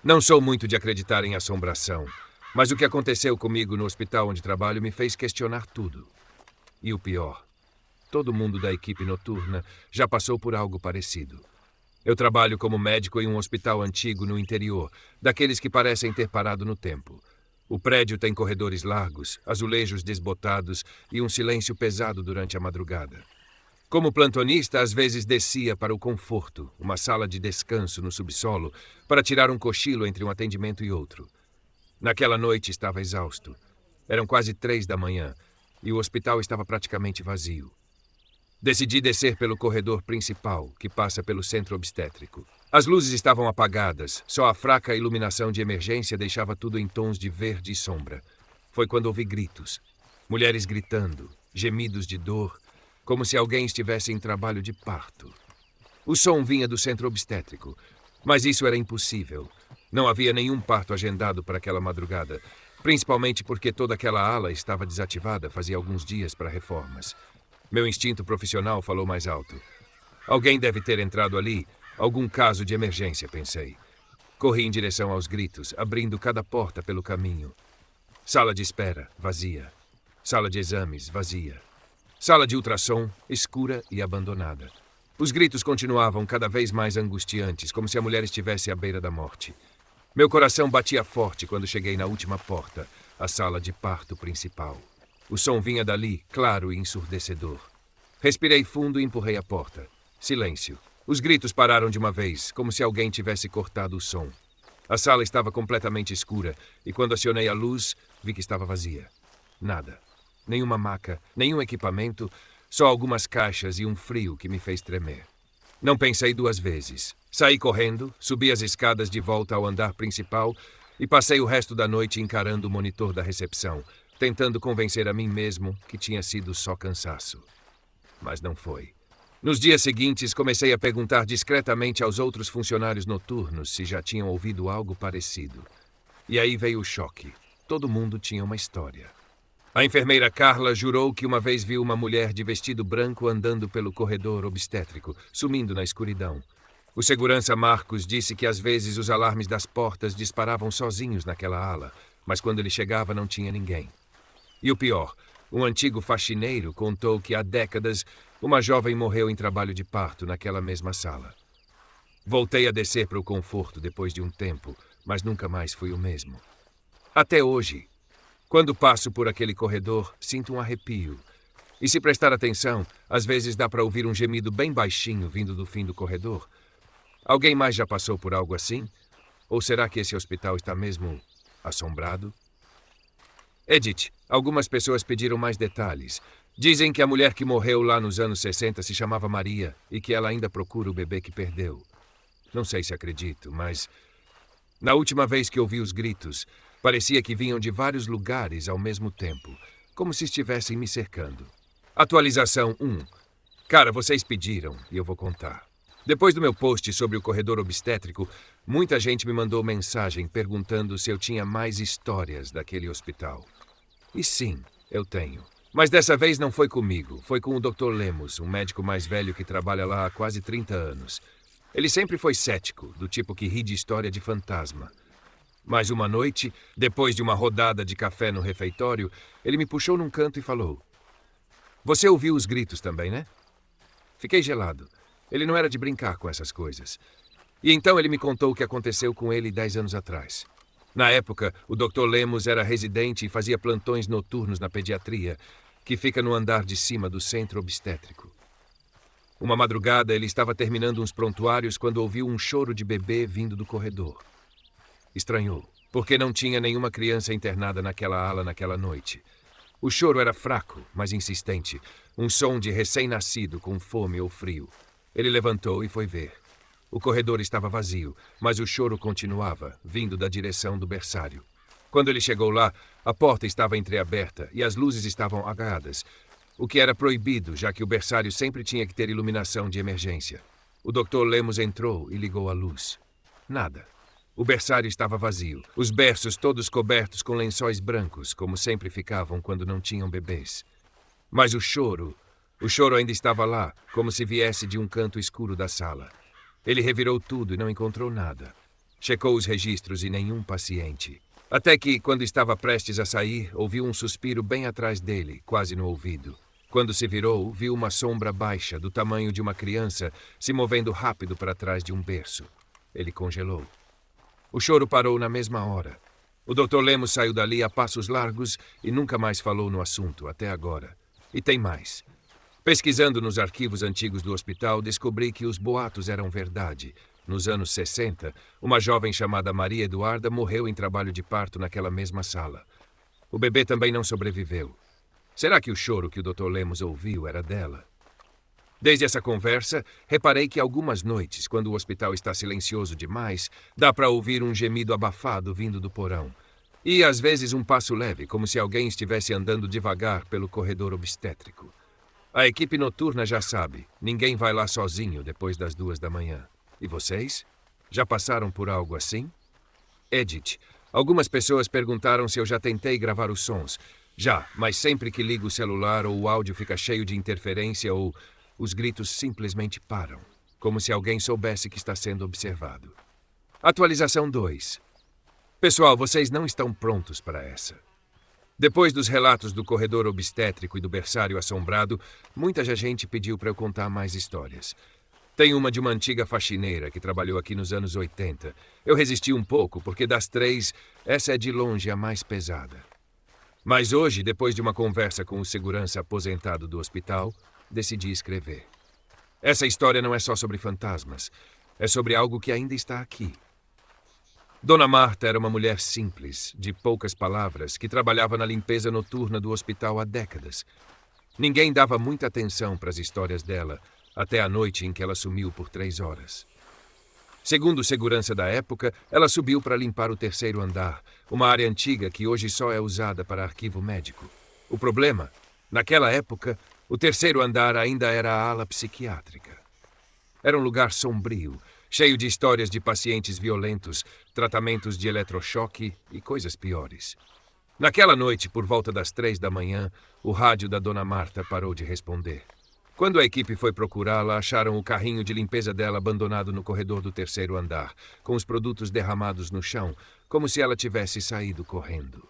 Não sou muito de acreditar em assombração, mas o que aconteceu comigo no hospital onde trabalho me fez questionar tudo. E o pior, todo mundo da equipe noturna já passou por algo parecido. Eu trabalho como médico em um hospital antigo no interior, daqueles que parecem ter parado no tempo. O prédio tem corredores largos, azulejos desbotados e um silêncio pesado durante a madrugada. Como plantonista, às vezes descia para o conforto, uma sala de descanso no subsolo, para tirar um cochilo entre um atendimento e outro. Naquela noite estava exausto. Eram quase 3 da manhã e o hospital estava praticamente vazio. Decidi descer pelo corredor principal, que passa pelo centro obstétrico. As luzes estavam apagadas, só a fraca iluminação de emergência deixava tudo em tons de verde e sombra. Foi quando ouvi gritos. Mulheres gritando, gemidos de dor, como se alguém estivesse em trabalho de parto. O som vinha do centro obstétrico, mas isso era impossível. Não havia nenhum parto agendado para aquela madrugada, principalmente porque toda aquela ala estava desativada fazia alguns dias para reformas. Meu instinto profissional falou mais alto. Alguém deve ter entrado ali, algum caso de emergência, pensei. Corri em direção aos gritos, abrindo cada porta pelo caminho. Sala de espera, vazia. Sala de exames, vazia. Sala de ultrassom, escura e abandonada. Os gritos continuavam cada vez mais angustiantes, como se a mulher estivesse à beira da morte. Meu coração batia forte quando cheguei na última porta, a sala de parto principal. O som vinha dali, claro e ensurdecedor. Respirei fundo e empurrei a porta. Silêncio. Os gritos pararam de uma vez, como se alguém tivesse cortado o som. A sala estava completamente escura e quando acionei a luz, vi que estava vazia. Nada. Nenhuma maca, nenhum equipamento, só algumas caixas e um frio que me fez tremer. Não pensei duas vezes. Saí correndo, subi as escadas de volta ao andar principal e passei o resto da noite encarando o monitor da recepção, tentando convencer a mim mesmo que tinha sido só cansaço. Mas não foi. Nos dias seguintes, comecei a perguntar discretamente aos outros funcionários noturnos se já tinham ouvido algo parecido. E aí veio o choque. Todo mundo tinha uma história. A enfermeira Carla jurou que uma vez viu uma mulher de vestido branco andando pelo corredor obstétrico, sumindo na escuridão. O segurança Marcos disse que às vezes os alarmes das portas disparavam sozinhos naquela ala, mas quando ele chegava não tinha ninguém. E o pior, um antigo faxineiro contou que há décadas uma jovem morreu em trabalho de parto naquela mesma sala. Voltei a descer para o conforto depois de um tempo, mas nunca mais fui o mesmo. Até hoje. Quando passo por aquele corredor, sinto um arrepio. E se prestar atenção, às vezes dá para ouvir um gemido bem baixinho vindo do fim do corredor. Alguém mais já passou por algo assim? Ou será que esse hospital está mesmo assombrado? Edith, algumas pessoas pediram mais detalhes. Dizem que a mulher que morreu lá nos anos 60 se chamava Maria e que ela ainda procura o bebê que perdeu. Não sei se acredito, mas na última vez que ouvi os gritos, parecia que vinham de vários lugares ao mesmo tempo, como se estivessem me cercando. Atualização 1. Cara, vocês pediram e eu vou contar. Depois do meu post sobre o corredor obstétrico, muita gente me mandou mensagem perguntando se eu tinha mais histórias daquele hospital. E sim, eu tenho. Mas dessa vez não foi comigo, foi com o Dr. Lemos, um médico mais velho que trabalha lá há quase 30 anos. Ele sempre foi cético, do tipo que ri de história de fantasma. Mas uma noite, depois de uma rodada de café no refeitório, ele me puxou num canto e falou: "Você ouviu os gritos também, né?" Fiquei gelado. Ele não era de brincar com essas coisas. E então ele me contou o que aconteceu com ele 10 anos atrás. Na época, o Dr. Lemos era residente e fazia plantões noturnos na pediatria, que fica no andar de cima do centro obstétrico. Uma madrugada, ele estava terminando uns prontuários quando ouviu um choro de bebê vindo do corredor. Estranhou, porque não tinha nenhuma criança internada naquela ala naquela noite. O choro era fraco, mas insistente, um som de recém-nascido com fome ou frio. Ele levantou e foi ver. O corredor estava vazio, mas o choro continuava, vindo da direção do berçário. Quando ele chegou lá, a porta estava entreaberta e as luzes estavam apagadas, o que era proibido, já que o berçário sempre tinha que ter iluminação de emergência. O Dr. Lemos entrou e ligou a luz. Nada. O berçário estava vazio, os berços todos cobertos com lençóis brancos, como sempre ficavam quando não tinham bebês. Mas o choro ainda estava lá, como se viesse de um canto escuro da sala. Ele revirou tudo e não encontrou nada. Checou os registros e nenhum paciente. Até que, quando estava prestes a sair, ouviu um suspiro bem atrás dele, quase no ouvido. Quando se virou, viu uma sombra baixa, do tamanho de uma criança, se movendo rápido para trás de um berço. Ele congelou. O choro parou na mesma hora. O Dr. Lemos saiu dali a passos largos e nunca mais falou no assunto, até agora. E tem mais. Pesquisando nos arquivos antigos do hospital, descobri que os boatos eram verdade. Nos anos 60, uma jovem chamada Maria Eduarda morreu em trabalho de parto naquela mesma sala. O bebê também não sobreviveu. Será que o choro que o Dr. Lemos ouviu era dela? Desde essa conversa, reparei que algumas noites, quando o hospital está silencioso demais, dá para ouvir um gemido abafado vindo do porão. E, às vezes, um passo leve, como se alguém estivesse andando devagar pelo corredor obstétrico. A equipe noturna já sabe, ninguém vai lá sozinho depois das 2 da manhã. E vocês? Já passaram por algo assim? Edith, algumas pessoas perguntaram se eu já tentei gravar os sons. Já, mas sempre que ligo o celular ou o áudio fica cheio de interferência ou os gritos simplesmente param, como se alguém soubesse que está sendo observado. Atualização 2. Pessoal, vocês não estão prontos para essa. Depois dos relatos do corredor obstétrico e do berçário assombrado, muita gente pediu para eu contar mais histórias. Tem uma de uma antiga faxineira que trabalhou aqui nos anos 80. Eu resisti um pouco, porque das 3, essa é de longe a mais pesada. Mas hoje, depois de uma conversa com o segurança aposentado do hospital, decidi escrever. Essa história não é só sobre fantasmas. É sobre algo que ainda está aqui. Dona Marta era uma mulher simples, de poucas palavras, que trabalhava na limpeza noturna do hospital há décadas. Ninguém dava muita atenção para as histórias dela, até a noite em que ela sumiu por 3 horas. Segundo o segurança da época, ela subiu para limpar o 3º andar, uma área antiga que hoje só é usada para arquivo médico. O problema? Naquela época, o 3º andar ainda era a ala psiquiátrica. Era um lugar sombrio, cheio de histórias de pacientes violentos, tratamentos de eletrochoque e coisas piores. Naquela noite, por volta das 3 da manhã, o rádio da Dona Marta parou de responder. Quando a equipe foi procurá-la, acharam o carrinho de limpeza dela abandonado no corredor do 3º andar, com os produtos derramados no chão, como se ela tivesse saído correndo.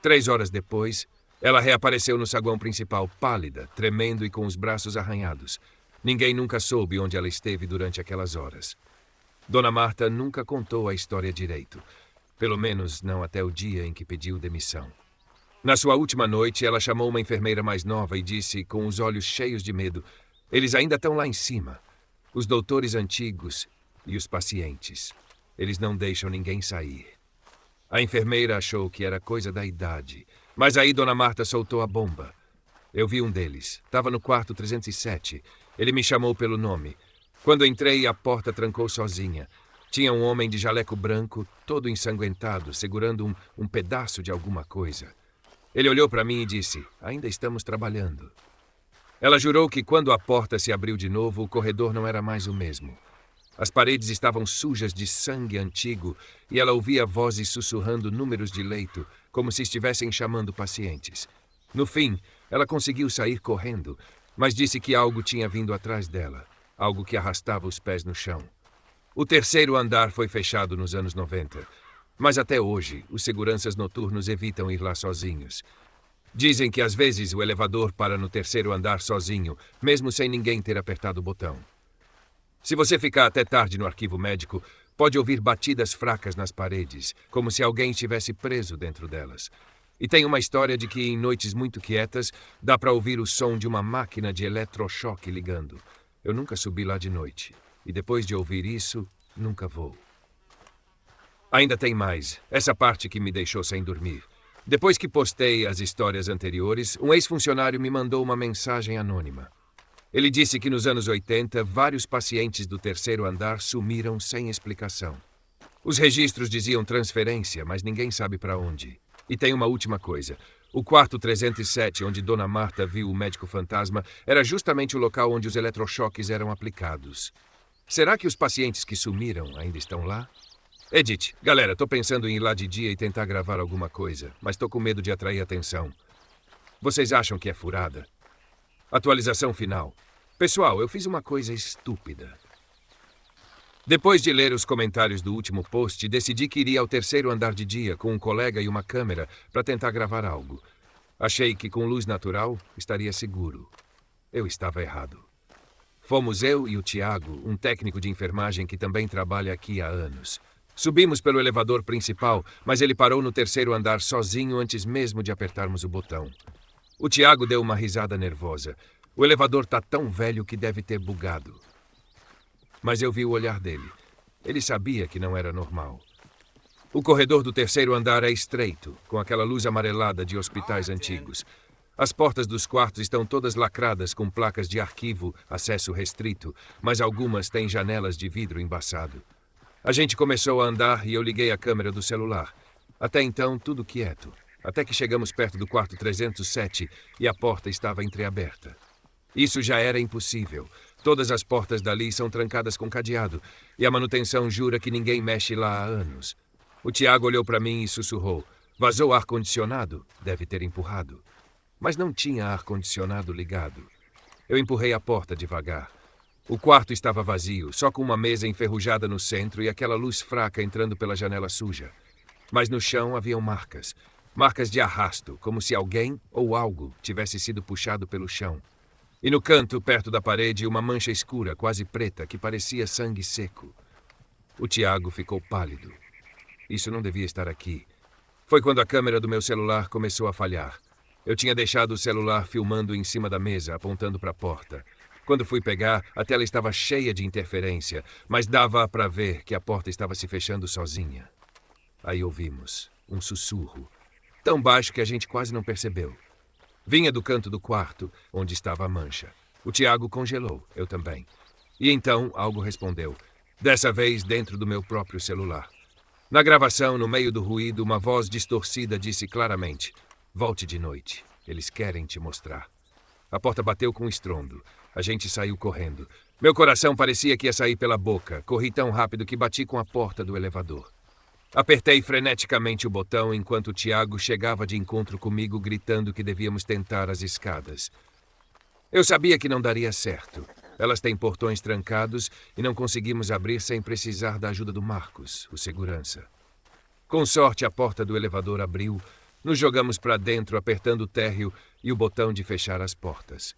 3 horas depois, ela reapareceu no saguão principal, pálida, tremendo e com os braços arranhados. Ninguém nunca soube onde ela esteve durante aquelas horas. Dona Marta nunca contou a história direito, pelo menos não até o dia em que pediu demissão. Na sua última noite, ela chamou uma enfermeira mais nova e disse, com os olhos cheios de medo, eles ainda estão lá em cima. Os doutores antigos e os pacientes. Eles não deixam ninguém sair. A enfermeira achou que era coisa da idade, mas aí Dona Marta soltou a bomba. Eu vi um deles. Estava no quarto 307. Ele me chamou pelo nome. Quando entrei, a porta trancou sozinha. Tinha um homem de jaleco branco, todo ensanguentado, segurando um pedaço de alguma coisa. Ele olhou para mim e disse, ainda estamos trabalhando. Ela jurou que quando a porta se abriu de novo, o corredor não era mais o mesmo. As paredes estavam sujas de sangue antigo e ela ouvia vozes sussurrando números de leito, como se estivessem chamando pacientes. No fim, ela conseguiu sair correndo, mas disse que algo tinha vindo atrás dela, algo que arrastava os pés no chão. O 3º andar foi fechado nos anos 90. Mas até hoje, os seguranças noturnos evitam ir lá sozinhos. Dizem que às vezes o elevador para no 3º andar sozinho, mesmo sem ninguém ter apertado o botão. Se você ficar até tarde no arquivo médico, pode ouvir batidas fracas nas paredes, como se alguém estivesse preso dentro delas. E tem uma história de que em noites muito quietas, dá para ouvir o som de uma máquina de eletrochoque ligando. Eu nunca subi lá de noite. E depois de ouvir isso, nunca vou. Ainda tem mais. Essa parte que me deixou sem dormir. Depois que postei as histórias anteriores, um ex-funcionário me mandou uma mensagem anônima. Ele disse que nos anos 80, vários pacientes do 3º andar sumiram sem explicação. Os registros diziam transferência, mas ninguém sabe para onde. E tem uma última coisa. O quarto 307, onde Dona Marta viu o médico fantasma, era justamente o local onde os eletrochoques eram aplicados. Será que os pacientes que sumiram ainda estão lá? Edith, galera, tô pensando em ir lá de dia e tentar gravar alguma coisa, mas tô com medo de atrair atenção. Vocês acham que é furada? Atualização final. Pessoal, eu fiz uma coisa estúpida. Depois de ler os comentários do último post, decidi que iria ao terceiro andar de dia com um colega e uma câmera para tentar gravar algo. Achei que com luz natural estaria seguro. Eu estava errado. Fomos eu e o Tiago, um técnico de enfermagem que também trabalha aqui há anos. Subimos pelo elevador principal, mas ele parou no terceiro andar sozinho antes mesmo de apertarmos o botão. O Tiago deu uma risada nervosa. O elevador tá tão velho que deve ter bugado. Mas eu vi o olhar dele. Ele sabia que não era normal. O corredor do terceiro andar é estreito, com aquela luz amarelada de hospitais antigos. As portas dos quartos estão todas lacradas com placas de arquivo, acesso restrito, mas algumas têm janelas de vidro embaçado. A gente começou a andar e eu liguei a câmera do celular. Até então, tudo quieto. Até que chegamos perto do quarto 307 e a porta estava entreaberta. Isso já era impossível. Todas as portas dali são trancadas com cadeado e a manutenção jura que ninguém mexe lá há anos. O Tiago olhou para mim e sussurrou. Vazou ar-condicionado? Deve ter empurrado. Mas não tinha ar-condicionado ligado. Eu empurrei a porta devagar. O quarto estava vazio, só com uma mesa enferrujada no centro e aquela luz fraca entrando pela janela suja. Mas no chão haviam marcas. Marcas de arrasto, como se alguém ou algo tivesse sido puxado pelo chão. E no canto, perto da parede, uma mancha escura, quase preta, que parecia sangue seco. O Tiago ficou pálido. Isso não devia estar aqui. Foi quando a câmera do meu celular começou a falhar. Eu tinha deixado o celular filmando em cima da mesa, apontando para a porta. Quando fui pegar, a tela estava cheia de interferência, mas dava para ver que a porta estava se fechando sozinha. Aí ouvimos um sussurro, tão baixo que a gente quase não percebeu. Vinha do canto do quarto, onde estava a mancha. O Tiago congelou, eu também. E então algo respondeu, dessa vez dentro do meu próprio celular. Na gravação, no meio do ruído, uma voz distorcida disse claramente, volte de noite, eles querem te mostrar. A porta bateu com estrondo. A gente saiu correndo. Meu coração parecia que ia sair pela boca. Corri tão rápido que bati com a porta do elevador. Apertei freneticamente o botão enquanto o Tiago chegava de encontro comigo gritando que devíamos tentar as escadas. Eu sabia que não daria certo. Elas têm portões trancados e não conseguimos abrir sem precisar da ajuda do Marcos, o segurança. Com sorte, a porta do elevador abriu. Nos jogamos para dentro, apertando o térreo e o botão de fechar as portas.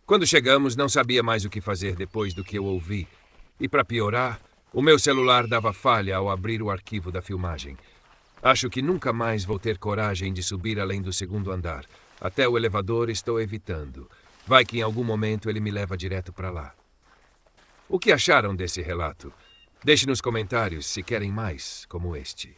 Quando chegamos, não sabia mais o que fazer depois do que eu ouvi. E para piorar, o meu celular dava falha ao abrir o arquivo da filmagem. Acho que nunca mais vou ter coragem de subir além do segundo andar. Até o elevador estou evitando. Vai que em algum momento ele me leva direto para lá. O que acharam desse relato? Deixe nos comentários se querem mais como este.